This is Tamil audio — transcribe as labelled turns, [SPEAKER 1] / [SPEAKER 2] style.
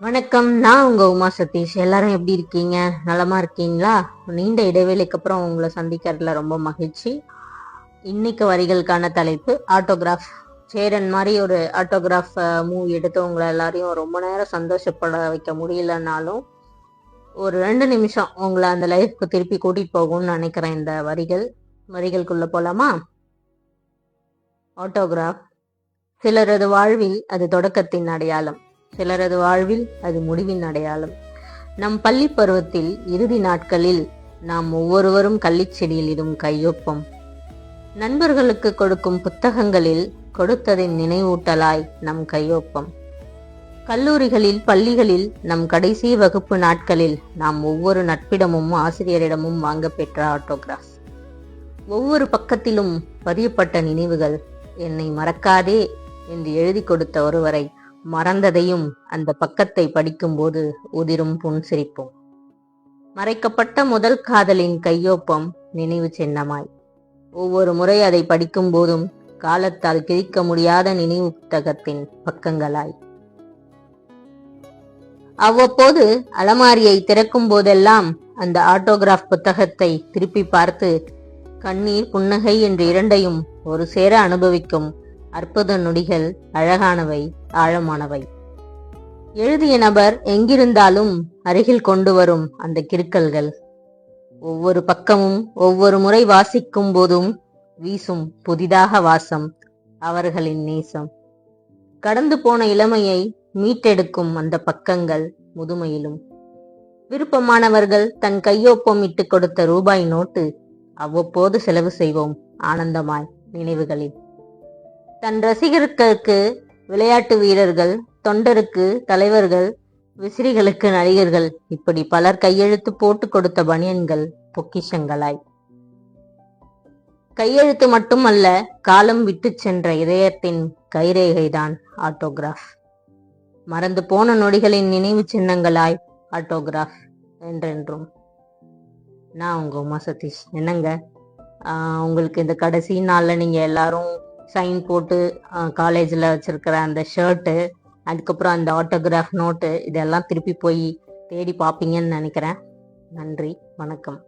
[SPEAKER 1] வணக்கம். நான் உங்க உமா சதீஷ். எல்லாரும் எப்படி இருக்கீங்க? நலமா இருக்கீங்களா? நீண்ட இடைவேளைக்கு அப்புறம் உங்களை சந்திக்கிறதுல ரொம்ப மகிழ்ச்சி. இன்னைக்கு வரிகளுக்கான தலைப்பு ஆட்டோகிராஃப். சேரன் மாதிரி ஒரு ஆட்டோகிராஃப் மூவி எடுத்து உங்களை எல்லாரையும் ரொம்ப நேரம் சந்தோஷப்பட வைக்க முடியலனாலும் ஒரு 2 நிமிஷம் உங்களை அந்த லைஃப்க்கு திருப்பி கூட்டிட்டு போகும்னு நினைக்கிறேன். இந்த வரிகளுக்குள்ள போலாமா? ஆட்டோகிராஃப். சிலரது வாழ்வில் அது தொடக்கத்தின் அடையாளம், சிலரது வாழ்வில் அது முடிவின் அடையாளம். நம் பள்ளி பருவத்தில் இறுதி நாட்களில் நாம் ஒவ்வொருவரும் கள்ளிச்செடியில் இடும் கையொப்பம், நண்பர்களுக்கு கொடுக்கும் புத்தகங்களில் கொடுத்ததின் நினைவூட்டலாய் நம் கையொப்பம், கல்லூரிகளில் பள்ளிகளில் நம் கடைசி வகுப்பு நாட்களில் நாம் ஒவ்வொரு நட்பிடமும் ஆசிரியரிடமும் வாங்க பெற்ற ஆட்டோகிராஃப். ஒவ்வொரு பக்கத்திலும் பதியப்பட்ட நினைவுகள். என்னை மறக்காதே என்று எழுதி கொடுத்த ஒருவரை மறந்ததையும் அந்த பக்கத்தை படிக்கும்போது உதிரும் புன்சிரிப்பும். மறைக்கப்பட்ட முதல் காதலின் கையொப்பம் நினைவு சின்னமாய் ஒவ்வொரு முறை அதை படிக்கும் போதும் காலத்தால் கிழிக்க முடியாத நினைவு புத்தகத்தின் பக்கங்களாய். அவ்வப்போது அலமாரியை திறக்கும் போதெல்லாம் அந்த ஆட்டோகிராஃப் புத்தகத்தை திருப்பி பார்த்து கண்ணீர் புன்னகை என்று இரண்டையும் ஒரு சேர அனுபவிக்கும் அற்புத நொடிகள். அழகானவை, ஆழமானவை. எழுதிய நபர் எங்கிருந்தாலும் அருகில் கொண்டு வரும் அந்த கிறுக்கல்கள். ஒவ்வொரு பக்கமும் ஒவ்வொரு முறை வாசிக்கும் போதும் வீசும் புதிதாக வாசம். அவர்களின் நேசம். கடந்து போன இளமையை மீட்டெடுக்கும் அந்த பக்கங்கள் முதுமையிலும். விருப்பமானவர்கள் தன் கையொப்பம் இட்டு கொடுத்த ரூபாய் நோட்டு அவ்வப்போது செலவு செய்வோம் ஆனந்தமாய் நினைவுகளில். தன் ரசிகர்களுக்கு விளையாட்டு வீரர்கள், தொண்டருக்கு தலைவர்கள், விசிறிகளுக்கு நடிகர்கள், இப்படி பலர் கையெழுத்து போட்டு கொடுத்த பனியன்கள் பொக்கிஷங்களாய். கையெழுத்து மட்டுமல்ல, காலம் விட்டு சென்ற இதயத்தின் கைரேகைதான் ஆட்டோகிராஃப். மறந்து போன நொடிகளின் நினைவு சின்னங்களாய் ஆட்டோகிராஃப் என்றென்றும். நான் உங்க உமா சதீஷ். என்னங்க, உங்களுக்கு இந்த கடைசி நாள்ல நீங்க எல்லாரும் சைன் போட்டு காலேஜில் வச்சிருக்கிற அந்த ஷர்ட்டு, அதுக்கப்புறம் அந்த ஆட்டோகிராஃப் நோட்டு, இதெல்லாம் திருப்பி போய் தேடி பார்ப்பீங்கன்னு நினைக்கிறேன். நன்றி, வணக்கம்.